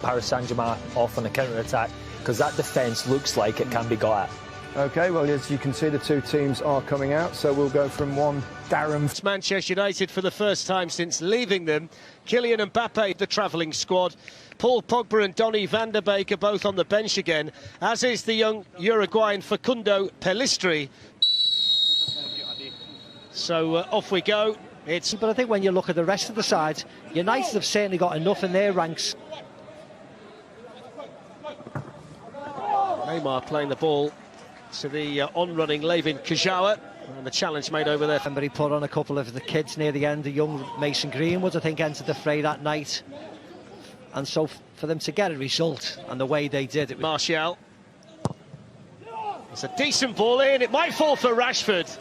Paris Saint-Germain off on a counter-attack, because that defence looks like it can be got at. OK, well, as you can see, the two teams are coming out, so we'll go from one Darren. It's Manchester United for the first time since leaving them. Kylian Mbappe, the travelling squad. Paul Pogba and Donny van der Beek are both on the bench again, as is the young Uruguayan Facundo Pellistri. So off we go. But I think when you look at the rest of the sides, United have certainly got enough in their ranks. Neymar playing the ball to the on-running Levin Kajawa, and the challenge made over there. Remember, he put on a couple of the kids near the end. The young Mason Greenwood, I think, entered the fray that night. And so for them to get a result and the way they did it. Martial. It's a decent ball in. It might fall for Rashford.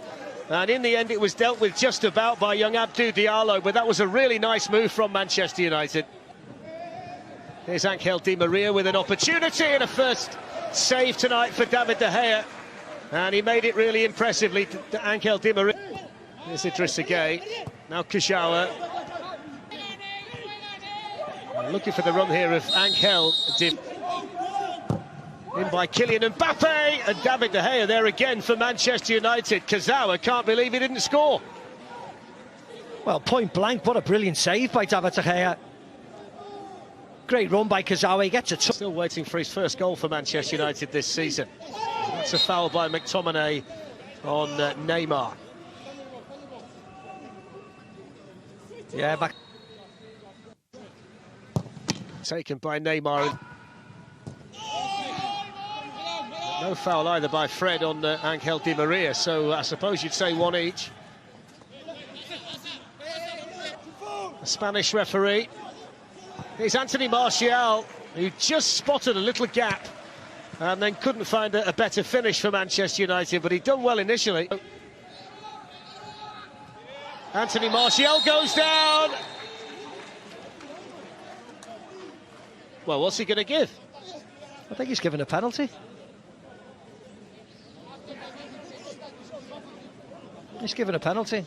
And in the end, it was dealt with just about by young Abdou Diallo. But that was a really nice move from Manchester United. Here's Angel Di Maria with an opportunity and a first save tonight for David De Gea. And he made it really impressively, Angel Di Maria. Here's Idrissa Gueye. Now Kajawa. Looking for the run here of Angel Di Maria. In by Kylian Mbappe, and David De Gea there again for Manchester United. Kajawa can't believe he didn't score. Well, point blank, what a brilliant save by David De Gea. Great run by Kajawa, he gets it. Still waiting for his first goal for Manchester United this season. That's a foul by McTominay on Neymar. Yeah, back. Taken by Neymar. No foul either by Fred on Angel Di Maria, so I suppose you'd say one each. A Spanish referee. Here's Anthony Martial, who just spotted a little gap and then couldn't find a better finish for Manchester United, but he'd done well initially. Anthony Martial goes down. Well, what's he going to give? I think he's given a penalty. He's given a penalty.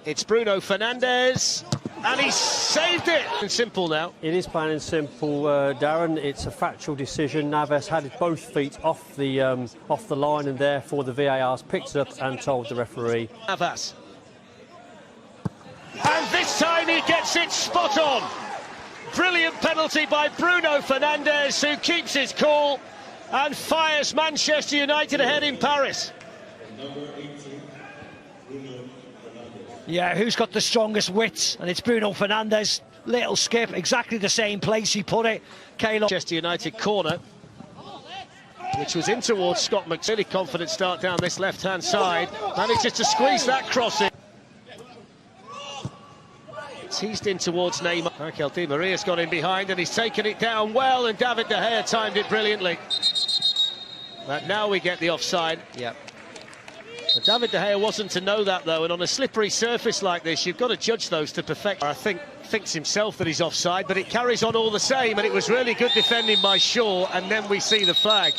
It's Bruno Fernandes, and he saved it. It's simple now. It is plain and simple, Darren. It's a factual decision. Navas had both feet off the line, and therefore the VAR's picked it up and told the referee. Navas. And this time he gets it spot on. Brilliant penalty by Bruno Fernandes, who keeps his cool and fires Manchester United ahead in Paris. Yeah, who's got the strongest wits? And it's Bruno Fernandes. Little skip, exactly the same place he put it. Manchester United corner, which was in towards Scott McTominay. Really confident start down this left-hand side. Manages to squeeze that cross in. Teased in towards Neymar. Angel Di Maria's gone in behind and he's taken it down well, and David De Gea timed it brilliantly. But now we get the offside. Yep. But David De Gea wasn't to know that, though, and on a slippery surface like this, you've got to judge those to perfection. I think thinks himself that he's offside, but it carries on all the same, and it was really good defending by Shaw, and then we see the flag.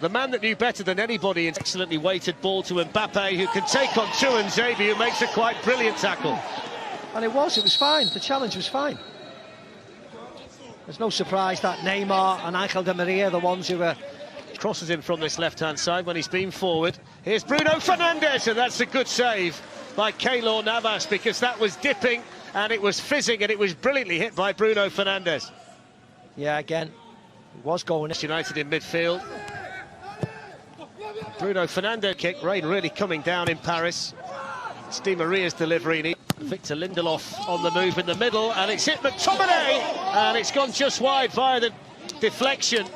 The man that knew better than anybody, an excellently weighted ball to Mbappe, who can take on Tuanzebe, who makes a quite brilliant tackle. And it was fine. The challenge was fine. There's no surprise that Neymar and Angel Di Maria are the ones who were... Crosses in from this left-hand side when he's been forward. Here's Bruno Fernandes, and that's a good save by Keylor Navas, because that was dipping and it was fizzing, and it was brilliantly hit by Bruno Fernandes. Yeah, again, it was going... United in midfield. Bruno Fernandes kick, rain really coming down in Paris. It's Di Maria's delivery. Victor Lindelof on the move in the middle, and it's hit McTominay, and it's gone just wide via the deflection.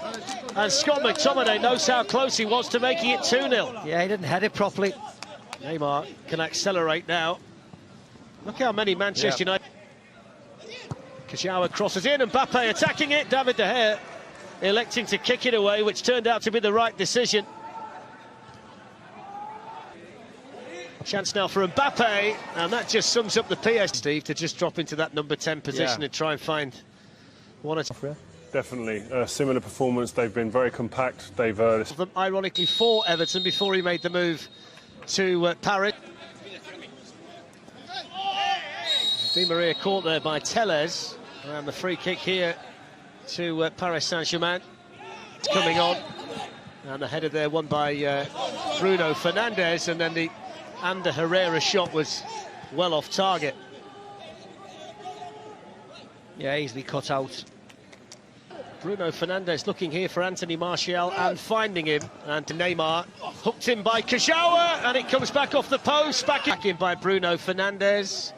And Scott McTominay knows how close he was to making it 2-0. Yeah, he didn't head it properly. Neymar can accelerate now. Look how many Manchester United... Kajawa crosses in, Mbappe attacking it. David De Gea electing to kick it away, which turned out to be the right decision. Chance now for Mbappe, and that just sums up the PS, Steve, to just drop into that number 10 position and try and find one or two. Definitely a similar performance. They've been very compact. They've ironically for Everton before he made the move to Paris. Di Maria caught there by Tellez, and the free kick here to Paris Saint-Germain. It's coming on, and the header there won by Bruno Fernandes, and then the Ander Herrera shot was well off target. Yeah, easily cut out. Bruno Fernandes looking here for Anthony Martial and finding him, and Neymar hooked in by Kajawa, and it comes back off the post, back in by Bruno Fernandes,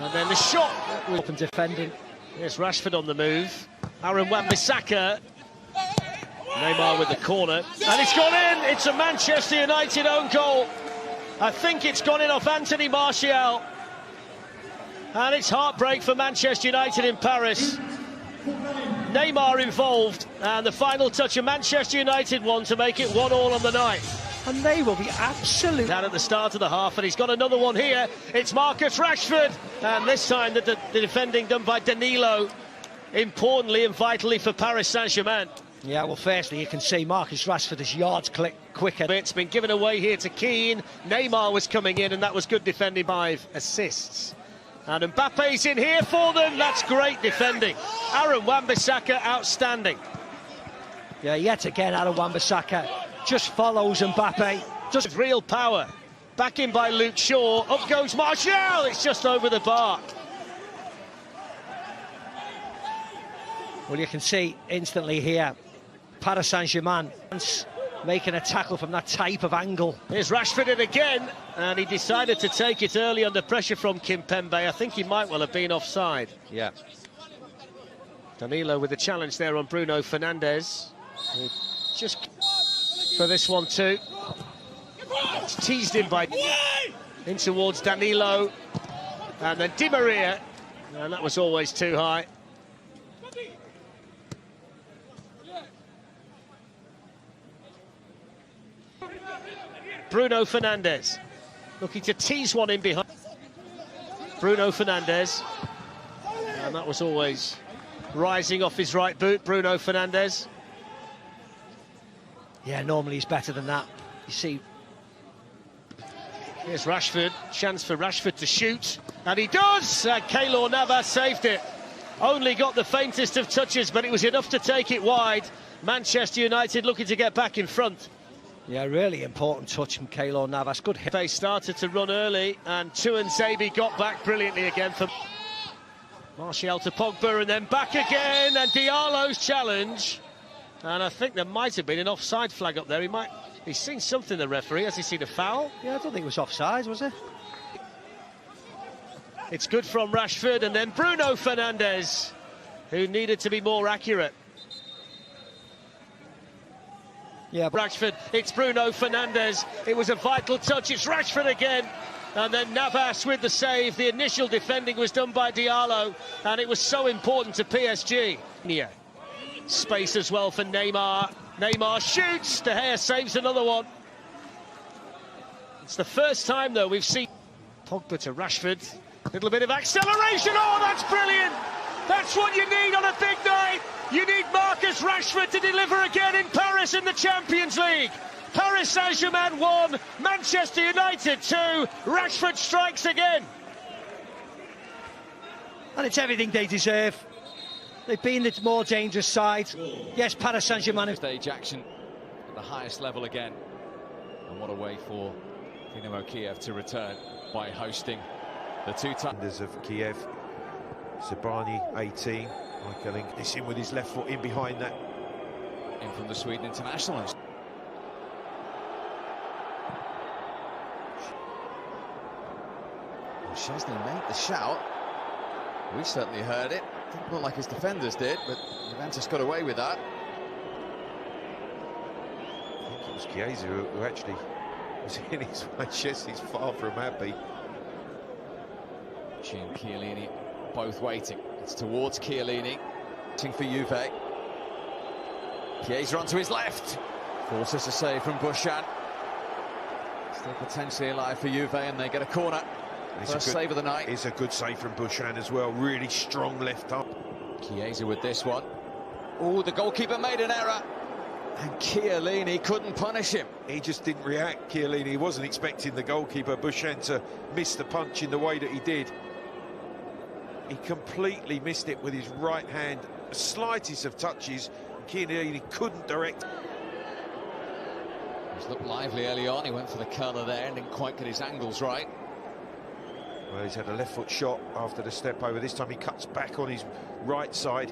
and then the shot. Open defending. Here's Rashford on the move. Aaron Wan-Bissaka. Neymar with the corner, and it's gone in. It's a Manchester United own goal. I think it's gone in off Anthony Martial, and it's heartbreak for Manchester United in Paris. Neymar involved, and the final touch of Manchester United won to make it 1-1 on the night. And they will be absolutely Down at the start of the half, and he's got another one here. It's Marcus Rashford, and this time the defending done by Danilo, importantly and vitally for Paris Saint-Germain. Yeah, well, firstly, you can see Marcus Rashford is yards quicker. It's been given away here to Keane. Neymar was coming in, and that was good defending. 5 assists. And Mbappe's in here for them. That's great defending. Aaron Wan-Bissaka, outstanding. Yeah, yet again, Aaron Wan-Bissaka just follows Mbappe. Just real power. Back in by Luke Shaw. Up goes Martial. It's just over the bar. Well, you can see instantly here, Paris Saint-Germain making a tackle from that type of angle. Here's Rashford in again, and he decided to take it early under pressure from Kimpembe. I think he might well have been offside. Yeah. Danilo with the challenge there on Bruno Fernandes. Just for this one too. It's teased in in towards Danilo, and then Di Maria, and that was always too high. Bruno Fernandes looking to tease one in behind. Bruno Fernandes, and that was always rising off his right boot. Bruno Fernandes. Yeah, normally he's better than that. You see. Here's Rashford, chance for Rashford to shoot, and he does! Keylor Navas saved it. Only got the faintest of touches, but it was enough to take it wide. Manchester United looking to get back in front. Yeah, really important touch from Keylor Navas. Good hit. They started to run early, and Tuanzebe got back brilliantly again for Martial to Pogba, and then back again, and Diallo's challenge. And I think there might have been an offside flag up there. He's seen something, the referee. Has he seen a foul? Yeah, I don't think it was offside, was it? It's good from Rashford, and then Bruno Fernandes, who needed to be more accurate. Yeah, Rashford, it's Bruno Fernandes. It was a vital touch. It's Rashford again. And then Navas with the save. The initial defending was done by Diallo, and it was so important to PSG. Yeah. Space as well for Neymar. Neymar shoots. De Gea saves another one. It's the first time, though, we've seen Pogba to Rashford. Little bit of acceleration. Oh, that's brilliant. That's what you need on a big night. You need Marcus Rashford to deliver again in Paris in the Champions League. Paris Saint-Germain 1, Manchester United 2. Rashford strikes again. And it's everything they deserve. They've been the more dangerous side. Yes, Paris Saint-Germain. Stage action at the highest level again. And what a way for Dynamo Kiev to return by hosting the two times of Kiev. Sabani, 18. Michael this in with his left foot in behind that. In from the Sweden international. Well, Szczesny made the shout. We certainly heard it. Didn't look like his defenders did, but Juventus got away with that. I think it was Chiesa who actually was in his way. Szczesny's far from happy. And Chiellini both waiting. It's towards Chiellini. For Juve. Chiesa onto his left. Forces a save from Bushan. Still potentially alive for Juve, and they get a corner. First save of the night. It's a good save from Bushan as well. Really strong left up. Chiesa with this one. Oh, the goalkeeper made an error. And Chiellini couldn't punish him. He just didn't react, Chiellini. He wasn't expecting the goalkeeper, Bushan, to miss the punch in the way that he did. He completely missed it with his right hand. The slightest of touches, Chiellini couldn't direct. He's looked lively early on. He went for the curler there and didn't quite get his angles right. Well, he's had a left foot shot after the step over. This time he cuts back on his right side.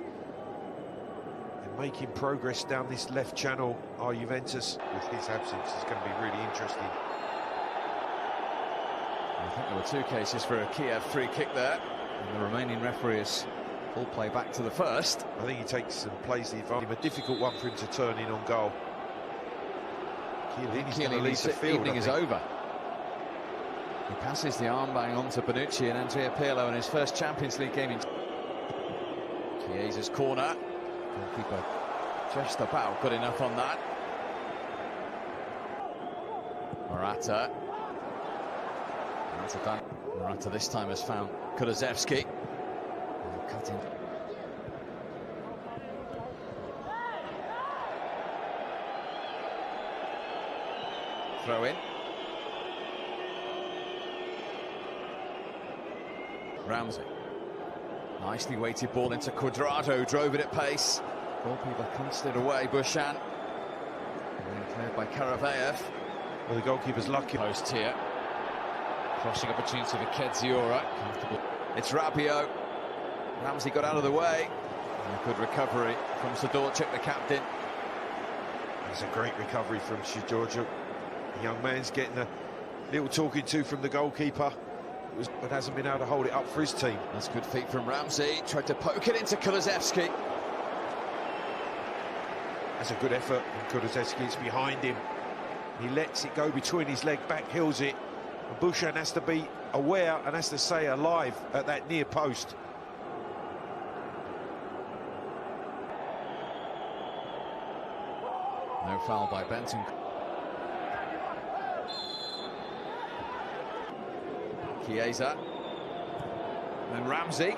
And making progress down this left channel are Juventus. With his absence, it's going to be really interesting. I think there were two cases for a Kiev free kick there. And the remaining referee is full play back to the first. I think he takes and plays the advantage. A difficult one for him to turn in on goal. Chiellini's going to leave the field. Evening is over. He passes the armband on to Bonucci and Andrea Pirlo in his first Champions League game. Chiesa's corner. Goalkeeper just about good enough on that. Morata. Morata this time has found Kulusevski. Cut in. Throw in. Ramsey. Nicely weighted ball into Cuadrado, drove it at pace. Goalkeeper punched it away, Bushan. And cleared by Karavayev. Well, the goalkeeper's lucky. Post here. Crossing opportunity for Kedziora. Comfortable. It's Rabiot. Ramsey got out of the way. And a good recovery from Sidorchuk, the captain. It's a great recovery from Sidorchuk. The young man's getting a little talking to from the goalkeeper. But hasn't been able to hold it up for his team. That's good feet from Ramsey. Tried to poke it into Kulusevski. That's a good effort from Kulusevski. It's behind him. He lets it go between his leg, back heels it. And Bushan has to be aware and has to stay alive at that near post. No foul by Benton. Chiesa. And Ramsey.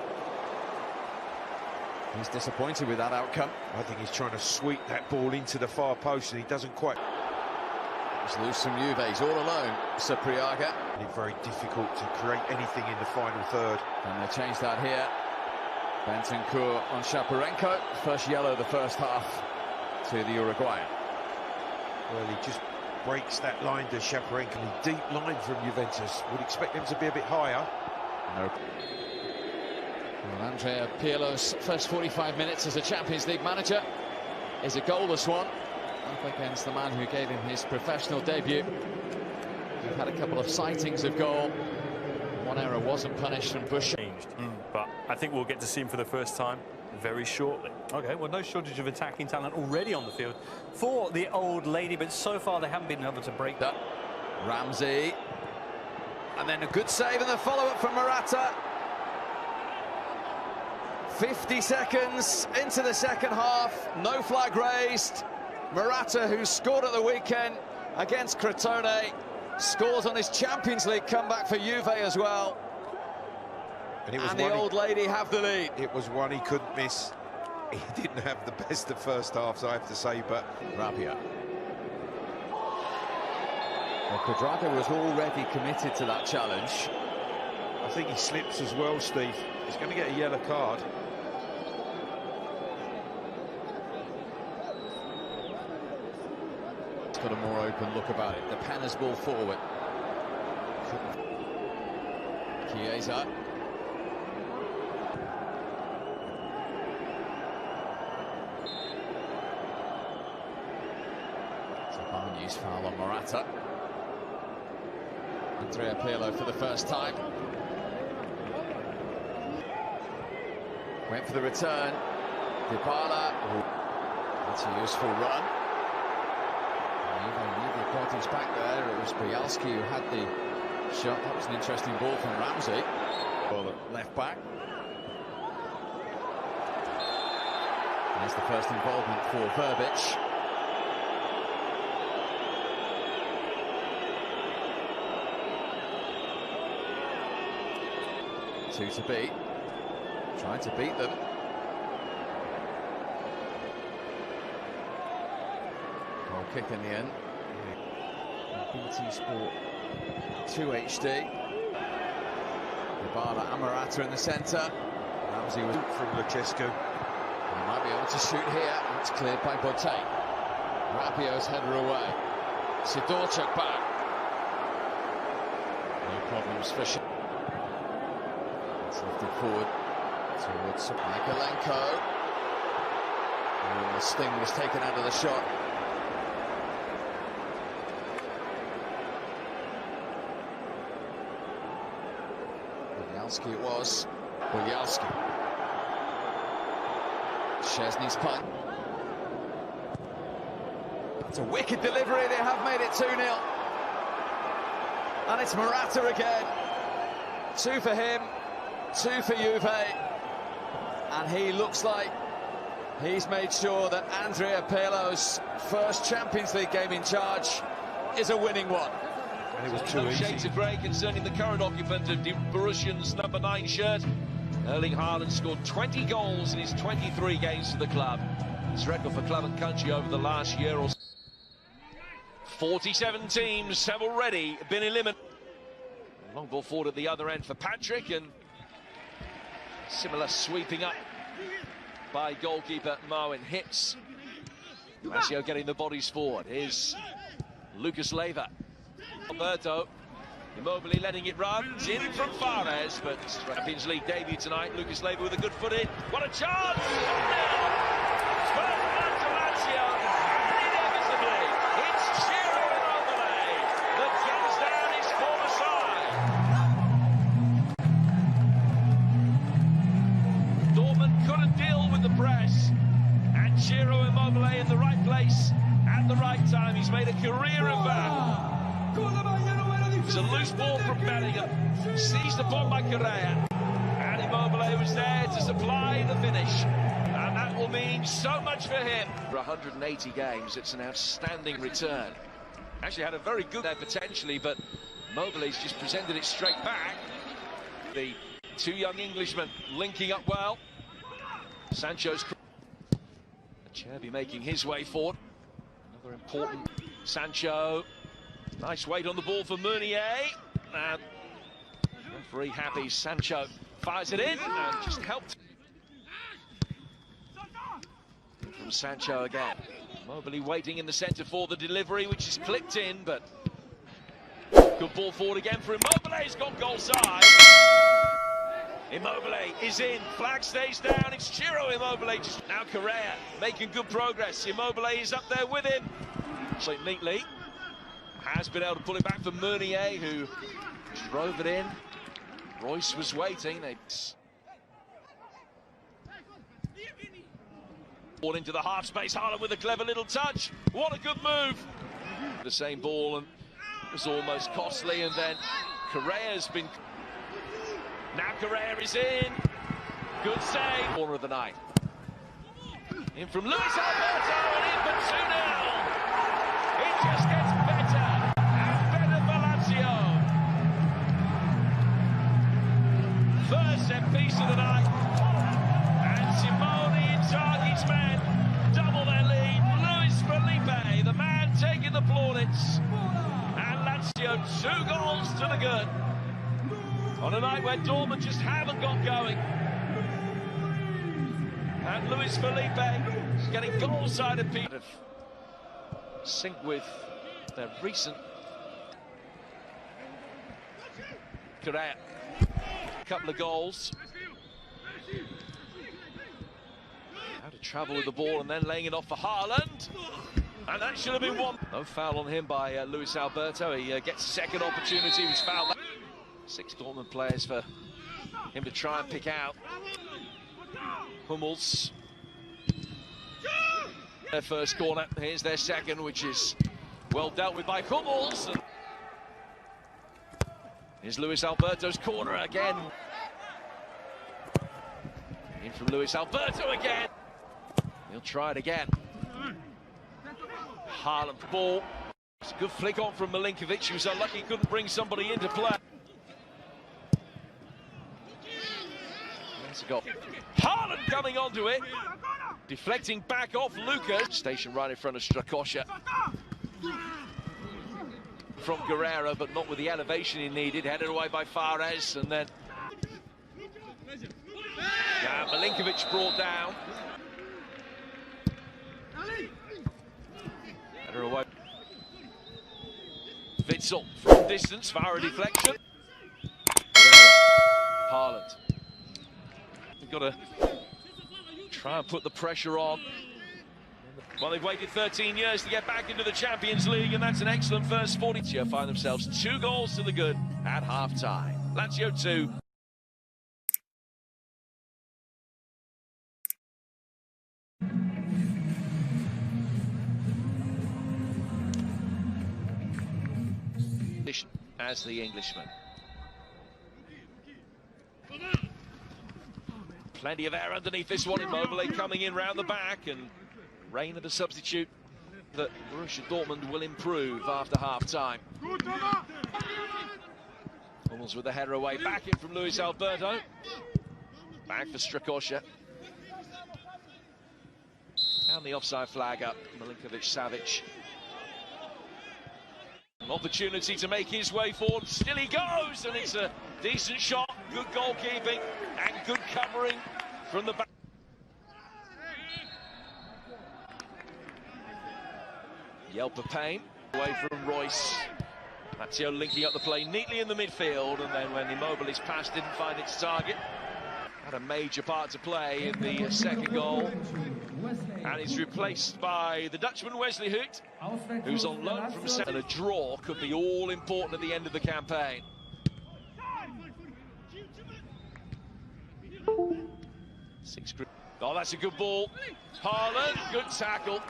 He's disappointed with that outcome. I think he's trying to sweep that ball into the far post and he doesn't quite. He's loose from Juve. He's all alone. Sapriaga. It's very difficult to create anything in the final third. And they changed that here. Bentancur on Shaparenko. First yellow the first half to the Uruguayan. Well, he just breaks that line to Shaparenko. A deep line from Juventus. Would expect them to be a bit higher. Nope. Well, Andrea Pirlo's first 45 minutes as a Champions League manager is a goalless one. Up against the man who gave him his professional debut. We've had a couple of sightings of goal. One error wasn't punished from Bush. But I think we'll get to see him for the first time very shortly. Okay, well, no shortage of attacking talent already on the field for the old lady, but so far they haven't been able to break that. Ramsey. And then a good save and the follow-up from Morata. 50 seconds into the second half. No flag raised. Morata, who scored at the weekend against Crotone, scores on his Champions League comeback for Juve as well. And the old lady have the lead. It was one he couldn't miss. He didn't have the best of first halves, I have to say, but... Rabiot. Well, Cuadrado was already committed to that challenge. I think he slips as well, Steve. He's going to get a yellow card. It's got a more open look about it. The Panna's ball forward. Chiesa. Barney's foul on Morata. Andrea Pirlo for the first time. Went for the return. Dybala. That's a useful run. Neither parties back there. It was Bialski who had the shot. That was an interesting ball from Ramsey. Ball at left back. There's the first involvement for Verbic. Two to beat. Trying to beat them. Goal kick in the end. BT Sport 2 HD. Dybala and Morata in the centre. Ramsey was from Luchescu. He might be able to shoot here. It's cleared by Botte. Rabiot's header away. Sidorchuk back. No problems for It's lifted forward towards Mikalenko. And the sting was taken out of the shot. Boyalski it was. Boyalski. Szczesny's punt. It's a wicked delivery. They have made it 2-0. And it's Morata again. 2 for him, 2 for Juve. And he looks like he's made sure that Andrea Pirlo's first Champions League game in charge is a winning one. And it was too easy. Shades of grey concerning the current occupant of Borussia's number 9 shirt. Erling Haaland scored 20 goals in his 23 games for the club. His record for club and country over the last year or so. 47 teams have already been eliminated. Long ball forward at the other end for Patrick, and similar sweeping up by goalkeeper Marwin Hitz. Lazio getting the bodies forward. Here's Lucas Leiva. Alberto. Immobile letting it run. It's in from Fares, but Champions League debut tonight. Lucas Leiva with a good foot in. What a chance! 1-0! Lazio, inevitably, it's Ciro Immobile that guns down his former side. Dortmund couldn't deal with the press, and Ciro Immobile in the right place at the right time. He's made a career of that. It was a loose ball from Bellingham, seized upon by Correa, and Immobile was there to supply the finish, and that will mean so much for him. For 180 games, it's an outstanding return. Actually had a very good there potentially, but Immobile's just presented it straight back. The 2 young Englishmen linking up well. Sancho's Cherby making his way forward. Another important Sancho. Nice weight on the ball for Meunier. And referee happy. Sancho fires it in and just helped. From Sancho again. Immobile waiting in the centre for the delivery, which is clipped in, but good ball forward again for Immobile. He's got goal side. Immobile is in. Flag stays down. It's Ciro Immobile. Just now Correa making good progress. Immobile is up there with him. So neatly. Has been able to pull it back for Meunier, who drove it in. Royce was waiting. Ball into the half space. Haaland with a clever little touch. What a good move. The same ball, and it was almost costly. And then Correa's been. Now Correa is in. Good save. Corner of the night. In from Luis Alberto, and in for 2-0. It just gets better and better for Lazio. First set piece of the night, and Simone Inzaghi's men double their lead. Luis Felipe, the man taking the plaudits, and Lazio 2 goals to the good on a night where Dortmund just haven't got going. And Luis Felipe is getting goal-side appeal. Sync with their recent Correa. Couple of goals. How to travel with the ball and then laying it off for Haaland. And that should have been one. No foul on him by Luis Alberto. He gets a second opportunity. He was fouled. 6 Dortmund players for him to try and pick out. Hummels. Their first corner. Here's their second, which is well dealt with by Hummels. Here's Luis Alberto's corner again. In from Luis Alberto again. He'll try it again. Haaland ball. It's a good flick on from Milinkovic, who was unlucky he couldn't bring somebody into play. There's a goal. Haaland coming onto it. Deflecting back off Lucas. Station right in front of Strakosha. From Guerrero, but not with the elevation he needed. Headed away by Fares, and then Yeah, Milinkovic brought down. Better away. Witsel from distance, far a deflection. Haaland. We've got to try and put the pressure on. Well, they've waited 13 years to get back into the Champions League, and that's an excellent first 40. Lazio find themselves 2 goals to the good at half-time. Lazio 2. As the Englishman. Plenty of air underneath this one. Immobile coming in round the back, and Reina the substitute. That Borussia Dortmund will improve after half-time. Hummels with the header away, back in from Luis Alberto. Back for Strakosha. And the offside flag up, Milinkovic-Savic. An opportunity to make his way forward, still he goes, and it's a decent shot, good goalkeeping and good covering from the back. Yelper Payne away from Royce. Lazio linking up the play neatly in the midfield, and then when Immobile's pass didn't find its target, had a major part to play in the second goal. And he's replaced by the Dutchman Wesley Hoot, who's on loan from Centre. And a draw could be all important at the end of the campaign. Oh, that's a good ball. Haaland, good tackle.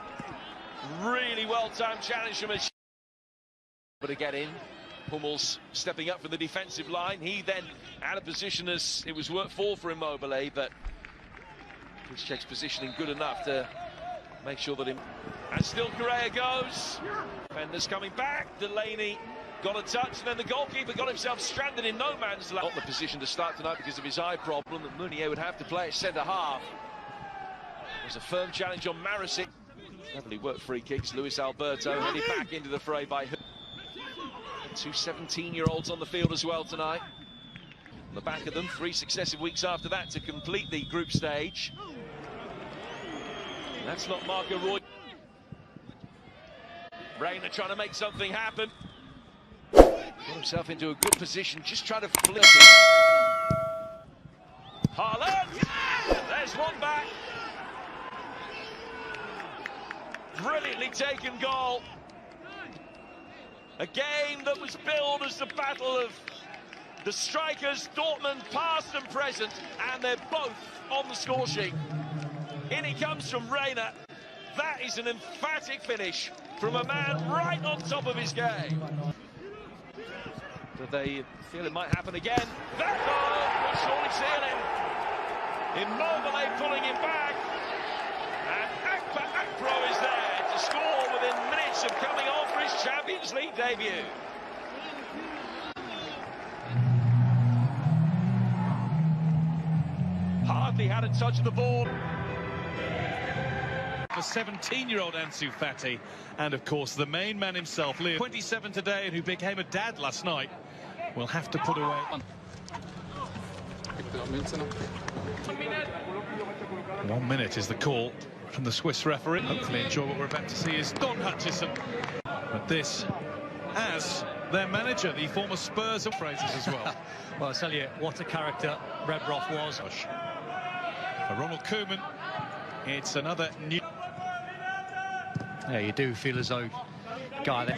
Really well-timed challenge from his. But to get in, Hummels stepping up for the defensive line. He then out of position as it was worked for Immobile, but Piszczek's positioning good enough to make sure that him. And still Correa goes. Defenders coming back. Delaney got a touch, and then the goalkeeper got himself stranded in no man's land. Not in the position to start tonight because of his eye problem, that Meunier would have to play at centre-half. There's a firm challenge on Marasic. Heavily worked free kicks. Luis Alberto headed back into the fray by 2 17-year-olds on the field as well tonight. On the back of them, 3 successive weeks after that to complete the group stage. That's not Marco Roy. Reina trying to make something happen. Got himself into a good position, just trying to flip it. Haaland! There's one back. Brilliantly taken goal. A game that was billed as the battle of the strikers, Dortmund past and present, and they're both on the score sheet. In he comes from Reina. That is an emphatic finish from a man right on top of his game. Do they feel it might happen again? That goal will surely seal him. Immobile pulling him back. And Akpro is there to score within minutes of coming on for his Champions League debut. Hardly had a touch of the ball. For 17-year-old Ansu Fati, and of course the main man himself, Leo, 27 today, and who became a dad last night, will have to put away. 1 minute is the call from the Swiss referee. Hopefully enjoy what we're about to see is Don Hutchison. But this, as their manager, the former Spurs of phrases as well. Well, I tell you, what a character Rebroff was. For Ronald Koeman, it's another new... Yeah, you do feel as though guy there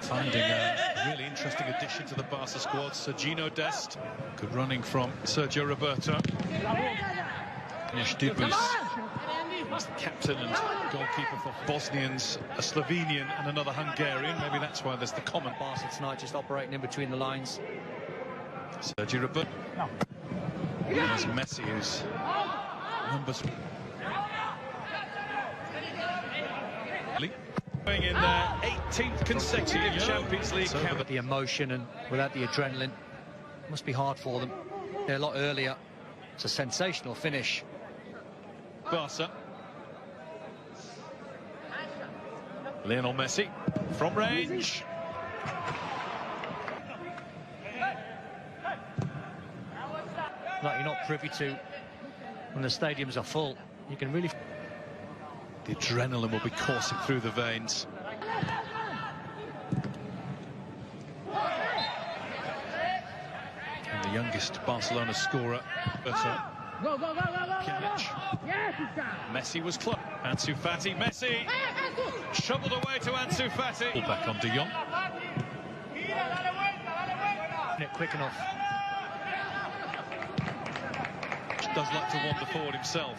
finding a really interesting addition to the Barca squad, Sergino Dest. Good running from Sergio Roberto. He's the captain and goalkeeper for Bosnians, a Slovenian and another Hungarian. Maybe that's why there's the common. Barca tonight just operating in between the lines. Sergio Roberto. There's Messi, who's numbers. In their 18th consecutive Champions League camp. With the emotion and without the adrenaline, it must be hard for them. They're a lot earlier. It's a sensational finish. Barca. Lionel Messi from range. that you're not privy to when the stadiums are full. You can really... The adrenaline will be coursing through the veins. And the youngest Barcelona scorer, Messi was close. Ansu Fati, Messi shoveled away to Ansu Fati. Back on De Jong. Quick enough. Does like to wander forward himself.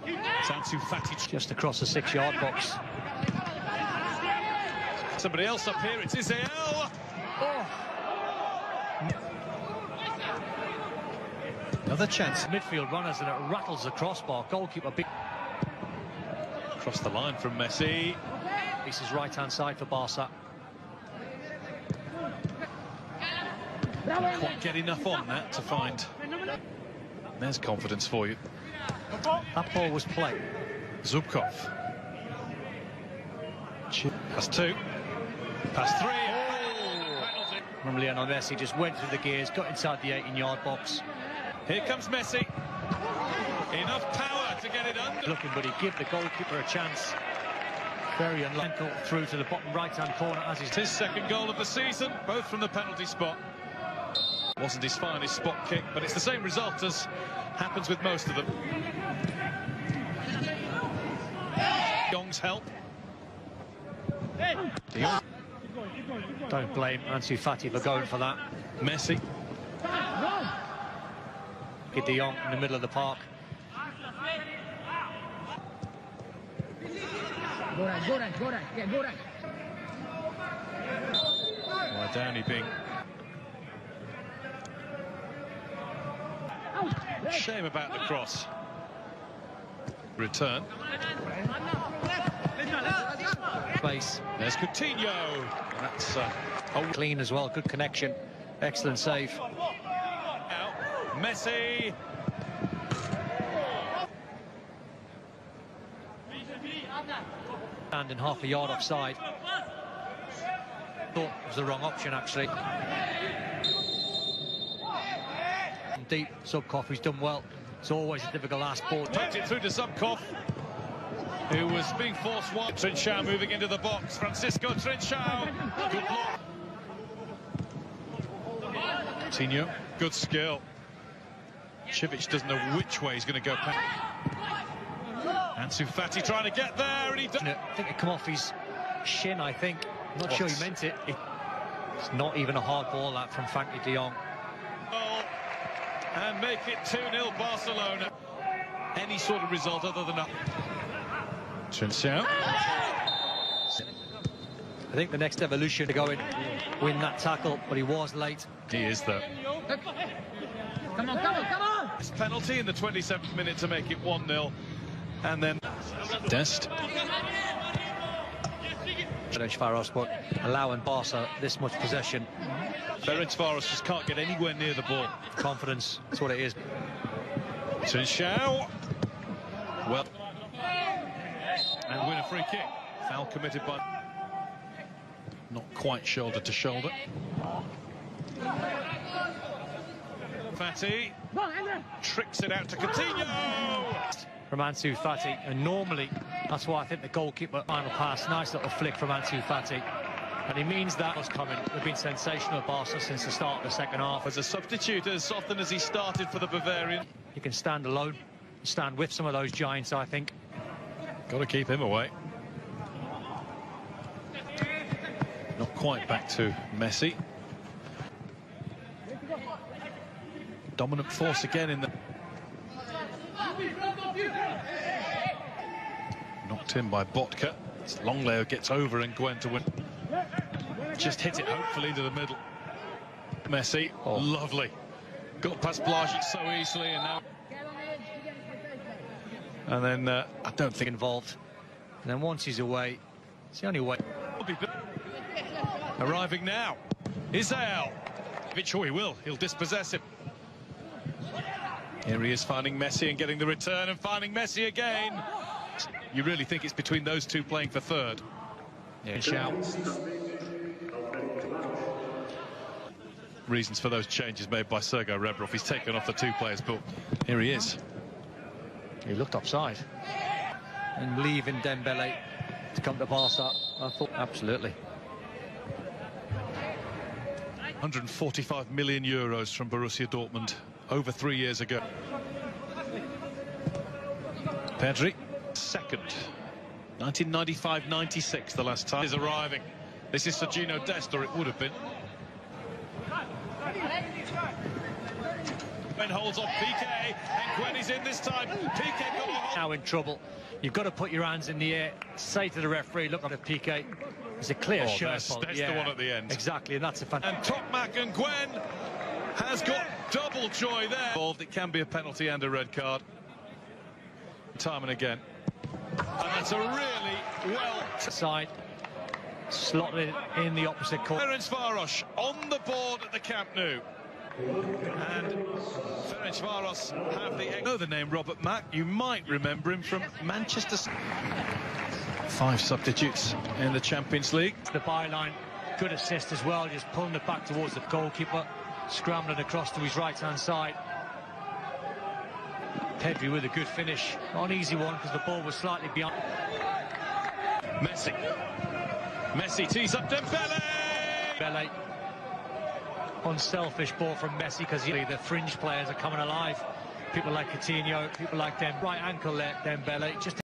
It's Ansu Fati just across the 6-yard box. Somebody else up here. It's Israel. Oh. Another chance. Midfield runners and it rattles the crossbar. Goalkeeper big. Across the line from Messi. This is right-hand side for Barca. Can't quite get enough on that to find. There's confidence for you. That ball was played. Zubkov. Pass 2. Pass 3. Oh. From Lionel Messi just went through the gears, got inside the 18-yard box. Here comes Messi. Enough power to get it under. Looking, but he give the goalkeeper a chance. Very unlucky through to the bottom right-hand corner as he's... His second goal of the season, both from the penalty spot. Wasn't his finest spot kick, but it's the same result as happens with most of them. De Jong's help. De Jong. Don't blame Ansu Fati for going for that. Messi. Get De Jong in the middle of the park. Why Downey being... Shame about the cross. Return. Place. There's Coutinho. That's clean as well. Good connection. Excellent save. Out. Messi. Standing half a yard offside. Thought it was the wrong option actually. Deep, Zubkov, who's done well. It's always a difficult last ball. Tucked it through to Zubkov, who was being forced wide. Trincao moving into the box. Francisco Trincao. Good block. Coutinho, good skill. Civic doesn't know which way he's going to go past. Ansu Fati trying to get there, and he does. I think it come off his shin, I think. I'm not sure he meant it. It's not even a hard ball that from Frankie de Jong. And make it 2-0 Barcelona. Any sort of result other than that. Trincao. I think the next evolution to go and win that tackle, but he was late. He is though. Come on. This penalty in the 27th minute to make it 1-0. And then Dest. Ferencváros, but allowing Barca this much possession. Ferencváros just can't get anywhere near the ball. Confidence, that's what it is. Trincao. Well. And win a free kick. Foul committed by... Not quite shoulder to shoulder. Fati. Tricks it out to Coutinho. From Ansu Fati, and normally that's why I think the goalkeeper final pass, nice little flick from Ansu Fati, and he means that was coming. They've been sensational, Barca, since the start of the second half. As a substitute, as often as he started for the Bavarian. He can stand alone, stand with some of those giants, I think. Got to keep him away. Not quite back to Messi. Dominant force again in the... Knocked in by Botka. Longleo gets over and Gwen to win. Just hit it hopefully into the middle. Messi, lovely. Got past Blažić so easily, and now... And then I don't think involved. And then once he's away, it's the only way. Arriving now, Israel. Sure he will. He'll dispossess him. Here he is finding Messi and getting the return and finding Messi again. You really think it's between those two playing for third? Yeah, shout. reasons for those changes made by Sergei Rebrov. He's taken off the two players, but here he is. He looked offside. And leaving Dembele to come to Barca, I thought, absolutely. 145 million euros from Borussia Dortmund over 3 years ago. Pedri, second. 1995-96, the last time. Is arriving. This is Sergino Dest, or it would have been. Gwen holds off Piqué, and Gwen is in this time. Piqué got a hold. Now in trouble. You've got to put your hands in the air, say to the referee, look at Piqué. It's a clear shirt fault. That's the one at the end. Exactly, and that's a fantastic. And Tokmak and Gwen has got double joy there. It can be a penalty and a red card. Time and again. And that's a really well side. Slotted in the opposite corner. Ferencváros on the board at the Camp Nou. And Ferencváros have the... know the name Robert Mack. You might remember him from Manchester. 5 substitutes in the Champions League. The byline, good assist as well, just pulling it back towards the goalkeeper, scrambling across to his right-hand side. Pedri with a good finish. Not an easy one because the ball was slightly behind. Messi tees up Dembele. Dembele. Unselfish ball from Messi because the fringe players are coming alive. People like Coutinho, people like them. Right ankle there, Dembele. Just